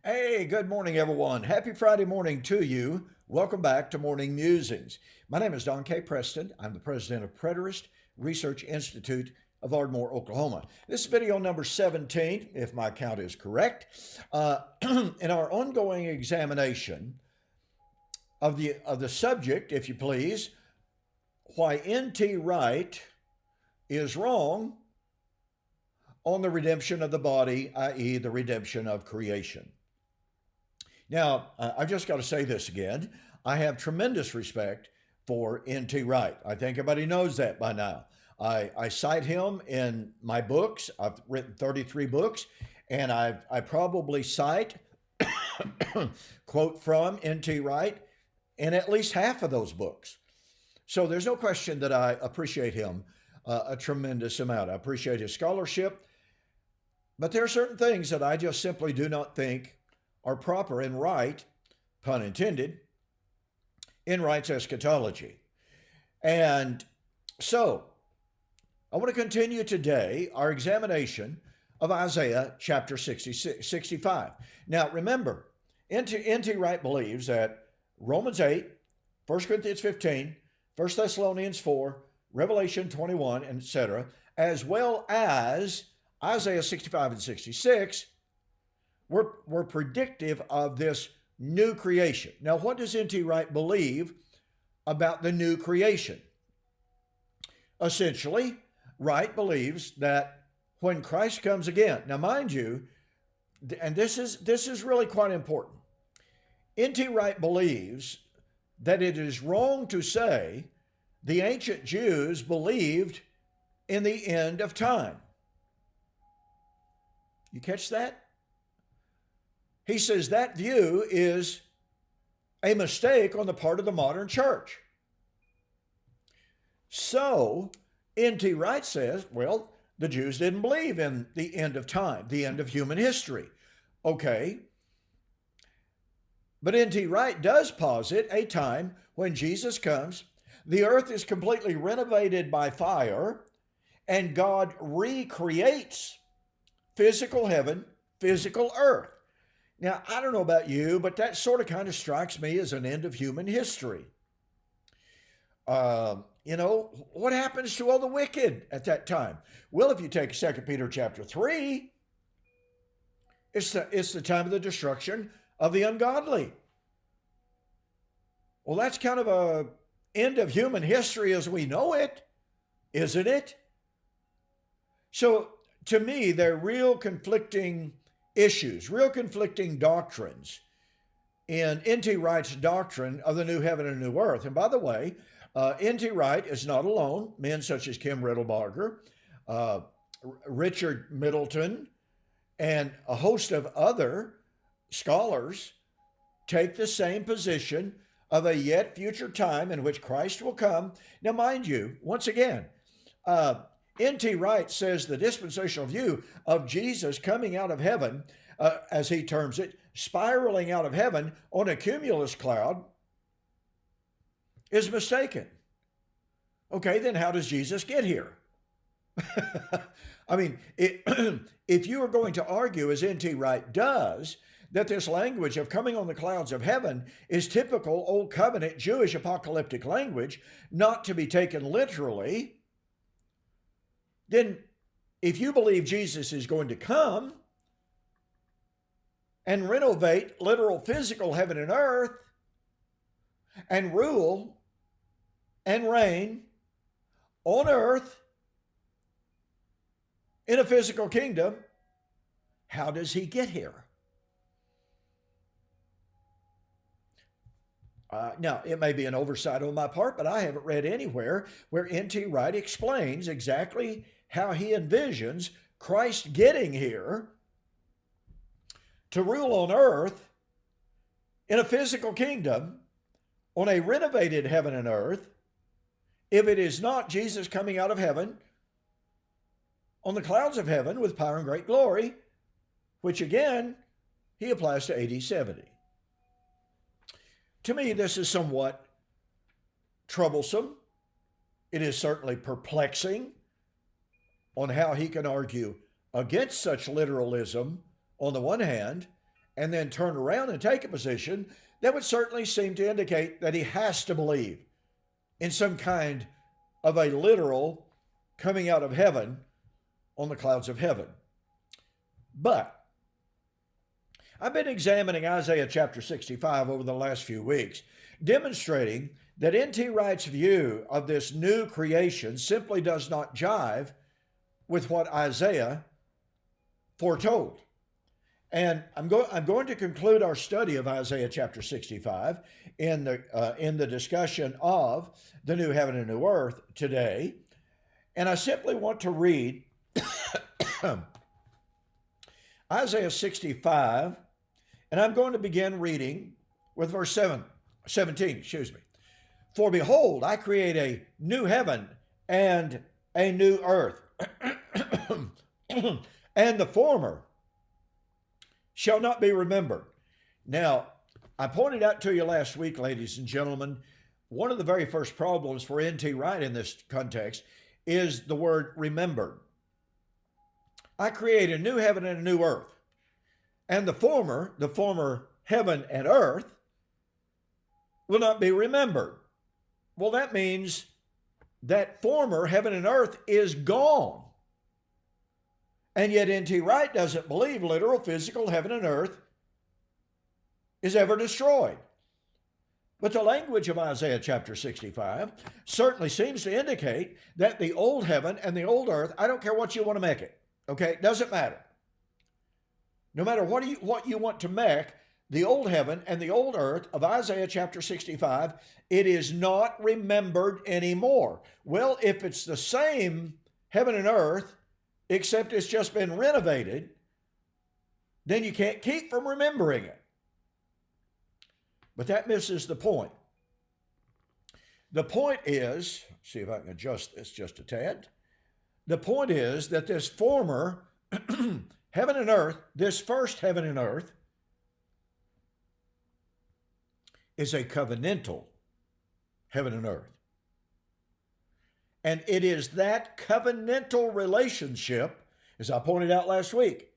Hey, good morning, everyone. Happy Friday morning to you. Welcome back to Morning Musings. My name is Don K. Preston. I'm the president of Preterist Research Institute of Ardmore, Oklahoma. This is video number 17, if my count is correct, in our ongoing examination of the subject, if you please, why N.T. Wright is wrong on the redemption of the body, i.e., the redemption of creation. Now, I've just got to say this again. I have tremendous respect for N.T. Wright. I think everybody knows that by now. I cite him in my books. I've written 33 books, and I probably cite, quote from N.T. Wright in at least half of those books. So there's no question that I appreciate him a tremendous amount. I appreciate his scholarship, but there are certain things that I just simply do not think are proper and right, pun intended, in Wright's eschatology. And so, I want to continue today our examination of Isaiah chapter 65. Now, remember, N.T. Wright believes that Romans 8, 1 Corinthians 15, 1 Thessalonians 4, Revelation 21, etc., as well as Isaiah 65 and 66, were predictive of this new creation. Now, what does N.T. Wright believe about the new creation? Essentially, Wright believes that when Christ comes again, now mind you, and this is really quite important, N.T. Wright believes that it is wrong to say the ancient Jews believed in the end of time. You catch that? He says that view is a mistake on the part of the modern church. So, N.T. Wright says, well, the Jews didn't believe in the end of time, the end of human history. Okay. But N.T. Wright does posit a time when Jesus comes, the earth is completely renovated by fire, and God recreates physical heaven, physical earth. Now, I don't know about you, but that sort of kind of strikes me as an end of human history. What happens to all the wicked at that time? Well, if you take 2 Peter chapter 3, it's the time of the destruction of the ungodly. Well, that's kind of a end of human history as we know it, isn't it? So, to me, they're real conflicting issues, real conflicting doctrines in N.T. Wright's doctrine of the new heaven and new earth. And by the way, N.T. Wright is not alone. Men such as Kim Riddlebarger, Richard Middleton, and a host of other scholars take the same position of a yet future time in which Christ will come. Now, mind you, once again, N.T. Wright says the dispensational view of Jesus coming out of heaven, as he terms it, spiraling out of heaven on a cumulus cloud, is mistaken. Okay, then how does Jesus get here? I mean, if you are going to argue, as N.T. Wright does, that this language of coming on the clouds of heaven is typical Old Covenant Jewish apocalyptic language, not to be taken literally, then if you believe Jesus is going to come and renovate literal physical heaven and earth and rule and reign on earth in a physical kingdom, how does he get here? Now, it may be an oversight on my part, but I haven't read anywhere where N.T. Wright explains exactly how he envisions Christ getting here to rule on earth in a physical kingdom on a renovated heaven and earth, if it is not Jesus coming out of heaven on the clouds of heaven with power and great glory, which again, he applies to AD 70. To me, this is somewhat troublesome. It is certainly perplexing on how he can argue against such literalism on the one hand and then turn around and take a position, that would certainly seem to indicate that he has to believe in some kind of a literal coming out of heaven on the clouds of heaven. But I've been examining Isaiah chapter 65 over the last few weeks, demonstrating that N.T. Wright's view of this new creation simply does not jive with what Isaiah foretold. And I'm going to conclude our study of Isaiah chapter 65 in the discussion of the new heaven and new earth today. And I simply want to read Isaiah 65, and I'm going to begin reading with verse 17. For behold, I create a new heaven and a new earth, and the former shall not be remembered. Now, I pointed out to you last week, ladies and gentlemen, one of the very first problems for N.T. Wright in this context is the word remembered. I create a new heaven and a new earth, and the former heaven and earth, will not be remembered. Well, that means that former heaven and earth is gone. And yet N.T. Wright doesn't believe literal physical heaven and earth is ever destroyed. But the language of Isaiah chapter 65 certainly seems to indicate that the old heaven and the old earth, I don't care what you want to make it, okay? It doesn't matter. No matter what you want to make, the old heaven and the old earth of Isaiah chapter 65, it is not remembered anymore. Well, if it's the same heaven and earth, except it's just been renovated, then you can't keep from remembering it. But that misses the point. The point is, see if I can adjust this just a tad. The point is that this former heaven and earth, this first heaven and earth, is a covenantal heaven and earth. And it is that covenantal relationship, as I pointed out last week,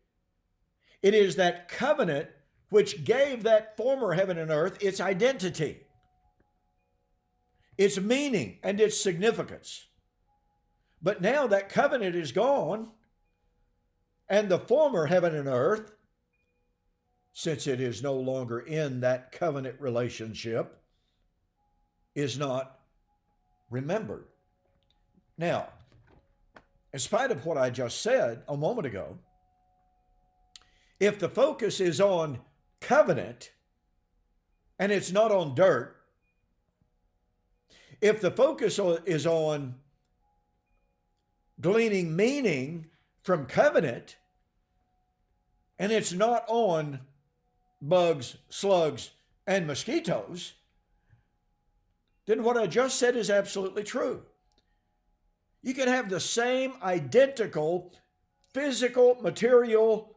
it is that covenant which gave that former heaven and earth its identity, its meaning, and its significance. But now that covenant is gone, and the former heaven and earth, since it is no longer in that covenant relationship, is not remembered. Now, in spite of what I just said a moment ago, if the focus is on covenant and it's not on dirt, if the focus is on gleaning meaning from covenant and it's not on bugs, slugs, and mosquitoes, then what I just said is absolutely true. You can have the same identical physical material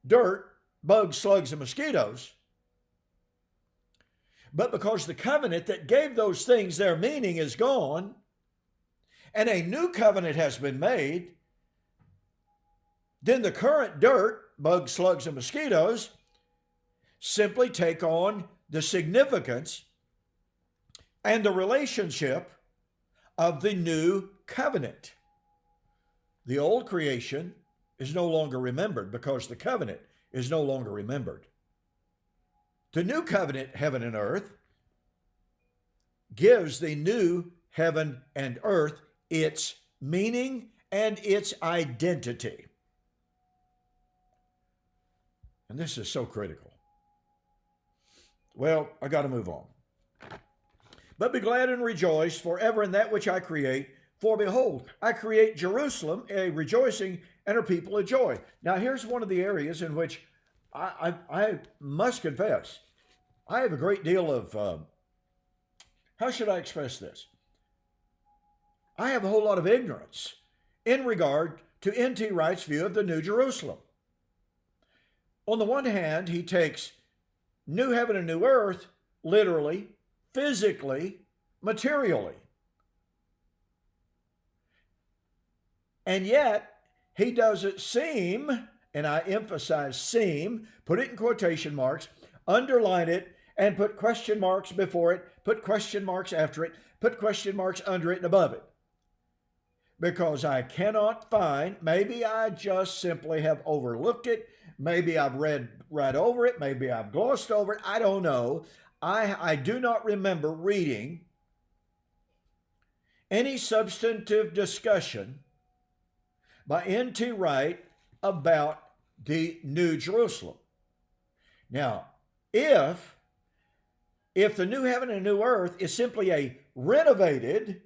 dirt, bugs, slugs, and mosquitoes, but because the covenant that gave those things their meaning is gone, and a new covenant has been made, then the current dirt, bugs, slugs, and mosquitoes simply take on the significance and the relationship of the new covenant. The old creation is no longer remembered because the covenant is no longer remembered. The new covenant, heaven and earth, gives the new heaven and earth its meaning and its identity. And this is so critical. Well, I got to move on. But be glad and rejoice forever in that which I create. For behold, I create Jerusalem a rejoicing and her people a joy. Now, here's one of the areas in which I must confess, I have a great deal of, how should I express this? I have a whole lot of ignorance in regard to N.T. Wright's view of the New Jerusalem. On the one hand, he takes new heaven and new earth literally, physically, materially. And yet, he doesn't seem, and I emphasize seem, put it in quotation marks, underline it, and put question marks before it, put question marks after it, put question marks under it and above it. Because I cannot find, maybe I just simply have overlooked it, maybe I've read right over it, maybe I've glossed over it, I don't know. I do not remember reading any substantive discussion by N.T. Wright about the New Jerusalem. Now, if the new heaven and new earth is simply a renovated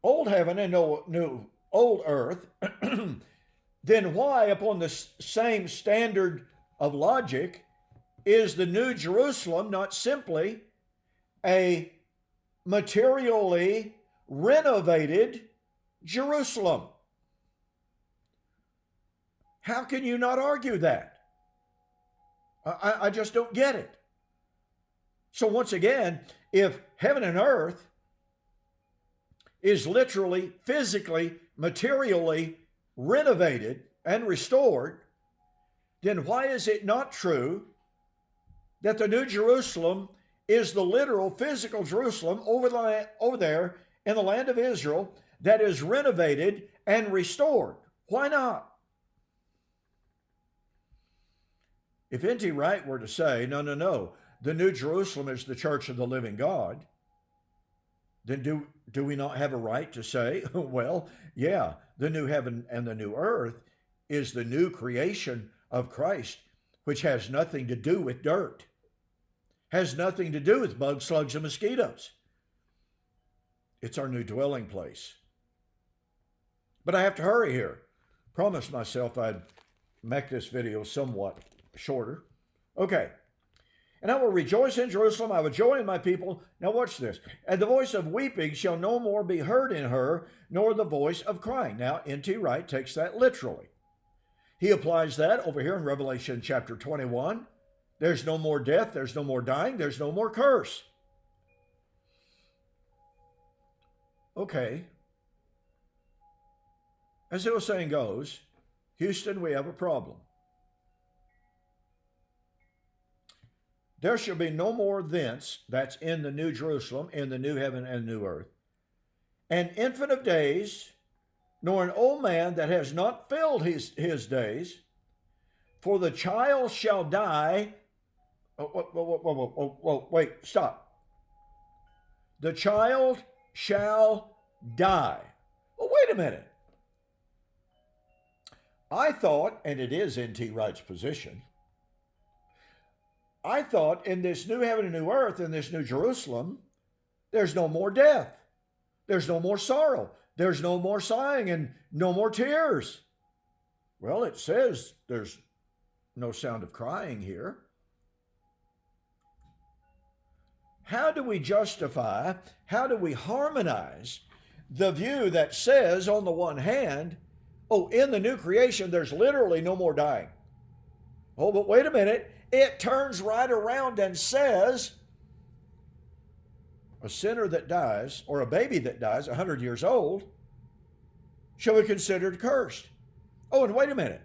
old heaven and no new old earth, then why, upon the same standard of logic, is the New Jerusalem not simply a materially renovated Jerusalem? How can you not argue that? I just don't get it. So once again, if heaven and earth is literally, physically, materially renovated and restored, then why is it not true that the New Jerusalem is the literal physical Jerusalem over there in the land of Israel that is renovated and restored? Why not? If N.T. Wright were to say, no, the New Jerusalem is the church of the living God, then do we not have a right to say, well, yeah, the new heaven and the new earth is the new creation of Christ, which has nothing to do with dirt, has nothing to do with bugs, slugs, and mosquitoes. It's our new dwelling place. But I have to hurry here. Promised myself I'd make this video somewhat shorter. Okay. And I will rejoice in Jerusalem, I will joy in my people. Now watch this. And the voice of weeping shall no more be heard in her, nor the voice of crying. Now, N.T. Wright takes that literally. He applies that over here in Revelation chapter 21. There's no more death, there's no more dying, there's no more curse. Okay. As the old saying goes, Houston, we have a problem. There shall be no more thence, that's in the New Jerusalem, in the new heaven and new earth, an infant of days, nor an old man that has not filled his days, for the child shall die. Wait, stop. The child shall die. Well, wait a minute. I thought, and it is N.T. Wright's position, I thought in this new heaven and new earth, in this new Jerusalem, there's no more death. There's no more sorrow. There's no more sighing and no more tears. Well, it says there's no sound of crying here. How do we justify, how do we harmonize the view that says, on the one hand, oh, in the new creation, there's literally no more dying. Oh, but wait a minute. It turns right around and says, a sinner that dies, or a baby that dies 100 years old, shall be considered cursed. Oh, and wait a minute.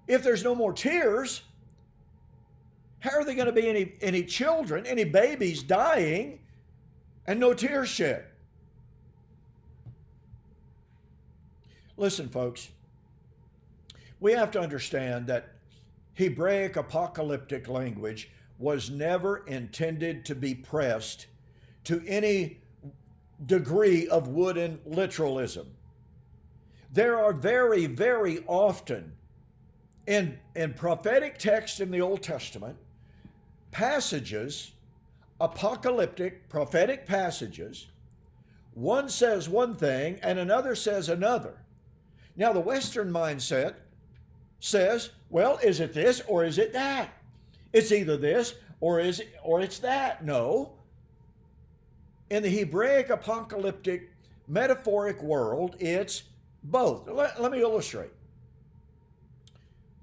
If there's no more tears, how are there going to be any children, any babies dying, and no tears shed? Listen, folks, we have to understand that Hebraic apocalyptic language was never intended to be pressed to any degree of wooden literalism. There are very, very often in prophetic text in the Old Testament, passages, apocalyptic prophetic passages, one says one thing and another says another. Now, the Western mindset says, well, is it this or is it that? It's either this or it's that. No. In the Hebraic apocalyptic metaphoric world, it's both. Let me illustrate.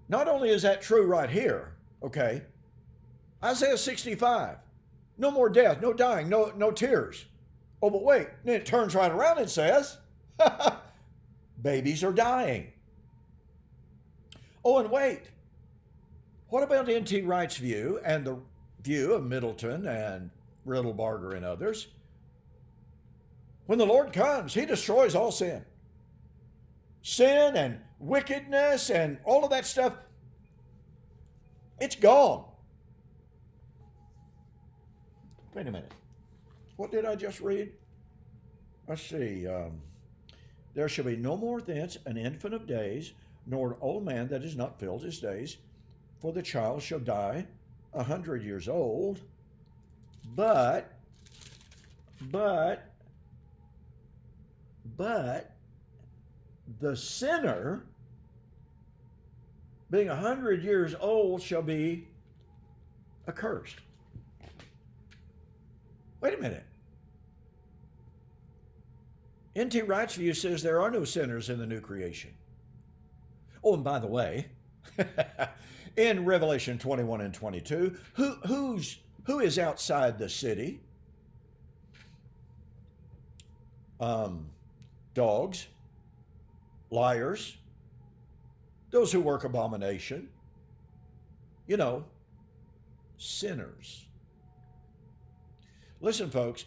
Not only is that true right here, okay, Isaiah 65, no more death, no dying, no tears. Oh, but wait, then it turns right around and says, babies are dying. Oh, and wait. What about N.T. Wright's view and the view of Middleton and Riddlebarger and others? When the Lord comes, he destroys all sin. Sin and wickedness and all of that stuff, it's gone. Wait a minute. What did I just read? Let's see. There shall be no more thence an infant of days, nor an old man that is not filled his days, for the child shall die 100 years old. But the sinner, being 100 years old, shall be accursed. Wait a minute. N.T. Wright's view says there are no sinners in the new creation. Oh, and by the way, in Revelation 21 and 22, who is outside the city? Dogs, liars, those who work abomination, sinners. Listen, folks,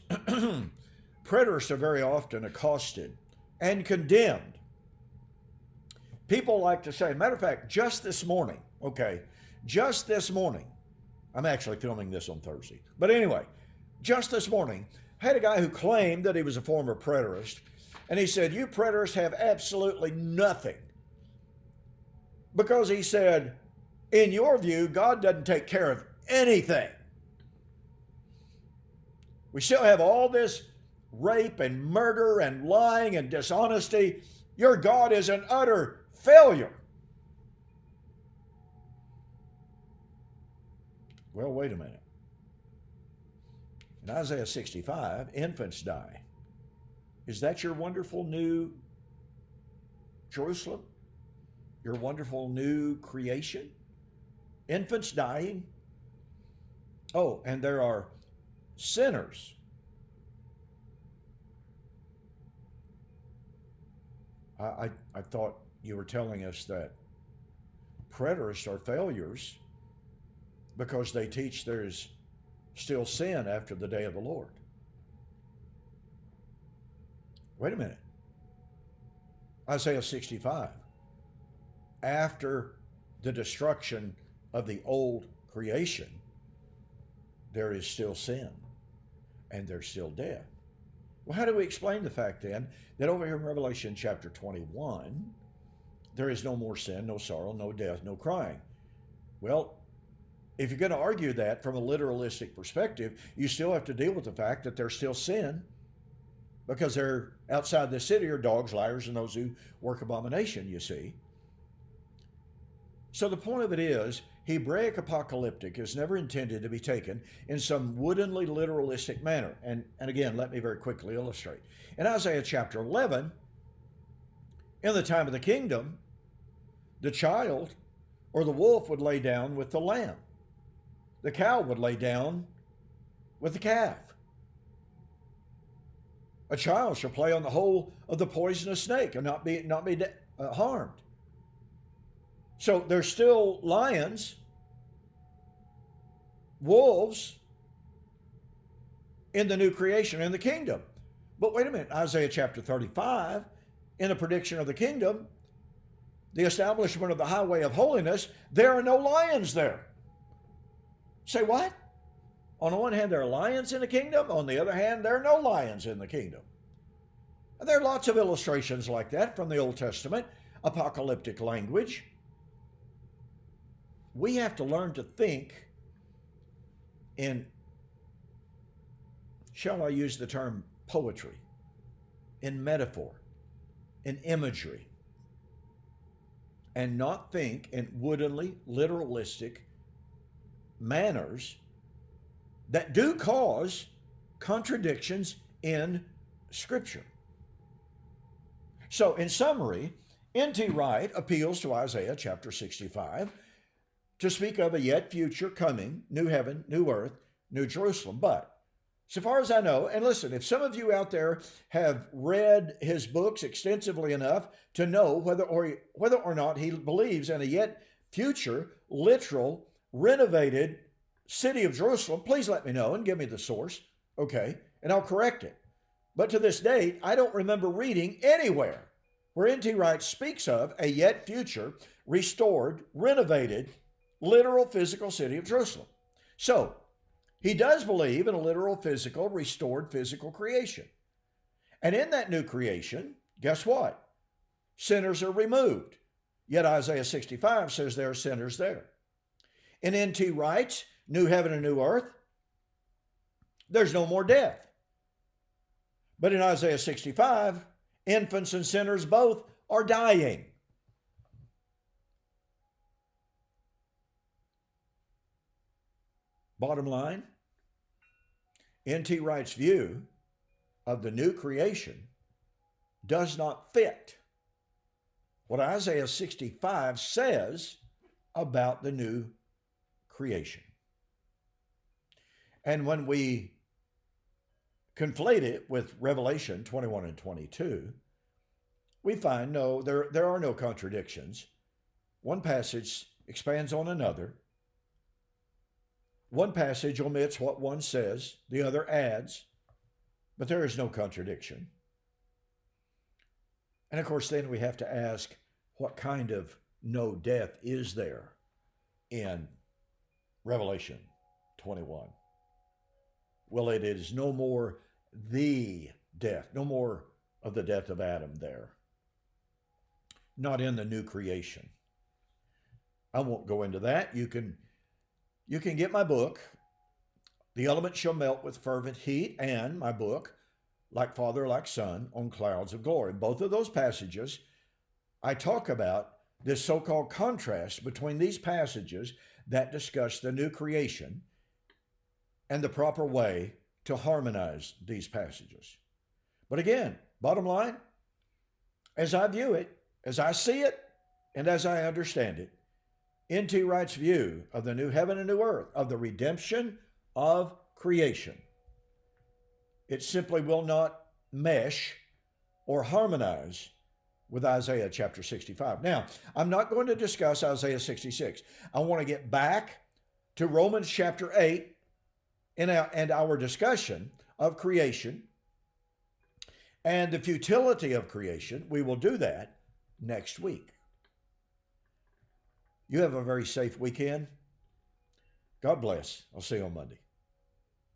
preterists are very often accosted and condemned. People like to say, matter of fact, just this morning, I'm actually filming this on Thursday, but anyway, just this morning, I had a guy who claimed that he was a former preterist, and he said, you preterists have absolutely nothing. Because he said, in your view, God doesn't take care of anything. We still have all this rape and murder and lying and dishonesty. Your God is an utter failure. Well, wait a minute. In Isaiah 65, infants die. Is that your wonderful new Jerusalem? Your wonderful new creation? Infants dying? Oh, and there are sinners. I thought you were telling us that preterists are failures because they teach there's still sin after the day of the Lord. Wait a minute. Isaiah 65. After the destruction of the old creation, there is still sin and there's still death. Well, how do we explain the fact then that over here in Revelation chapter 21, there is no more sin, no sorrow, no death, no crying? Well, if you're going to argue that from a literalistic perspective, you still have to deal with the fact that there's still sin because they're outside the city are dogs, liars, and those who work abomination, you see. So the point of it is, Hebraic apocalyptic is never intended to be taken in some woodenly literalistic manner. And again, let me very quickly illustrate. In Isaiah chapter 11, in the time of the kingdom, the child or the wolf would lay down with the lamb. The cow would lay down with the calf. A child shall play on the hole of the poisonous snake and not be harmed. So there's still lions, wolves in the new creation in the kingdom. But wait a minute, Isaiah chapter 35, in the prediction of the kingdom, the establishment of the highway of holiness, there are no lions there. Say what? On the one hand, there are lions in the kingdom. On the other hand, there are no lions in the kingdom. And there are lots of illustrations like that from the Old Testament, apocalyptic language. We have to learn to think in, shall I use the term poetry, in metaphor, in imagery, and not think in woodenly, literalistic manners that do cause contradictions in Scripture. So, in summary, N.T. Wright appeals to Isaiah chapter 65 to speak of a yet future coming new heaven, new earth, new Jerusalem. But So far as I know, and listen, if some of you out there have read his books extensively enough to know whether or not he believes in a yet future, literal, renovated city of Jerusalem, please let me know and give me the source, okay? And I'll correct it. But to this date, I don't remember reading anywhere where N.T. Wright speaks of a yet future, restored, renovated, literal physical city of Jerusalem. So, he does believe in a literal physical, restored physical creation. And in that new creation, guess what? Sinners are removed. Yet Isaiah 65 says there are sinners there. In N.T. Wright's new heaven and new earth, there's no more death. But in Isaiah 65, infants and sinners both are dying. Bottom line, N.T. Wright's view of the new creation does not fit what Isaiah 65 says about the new creation. And when we conflate it with Revelation 21 and 22, we find there are no contradictions. One passage expands on another. One passage omits what one says, the other adds, but there is no contradiction. And of course, then we have to ask, what kind of no death is there in Revelation 21? Well, it is no more the death, no more of the death of Adam there. Not in the new creation. I won't go into that. You can get my book, The Elements Shall Melt with Fervent Heat, and my book, Like Father, Like Son, on Clouds of Glory. Both of those passages, I talk about this so-called contrast between these passages that discuss the new creation and the proper way to harmonize these passages. But again, bottom line, as I view it, as I see it, and as I understand it, N.T. Wright's view of the new heaven and new earth, of the redemption of creation, it simply will not mesh or harmonize with Isaiah chapter 65. Now, I'm not going to discuss Isaiah 66. I want to get back to Romans chapter 8 and our discussion of creation and the futility of creation. We will do that next week. You have a very safe weekend. God bless. I'll see you on Monday.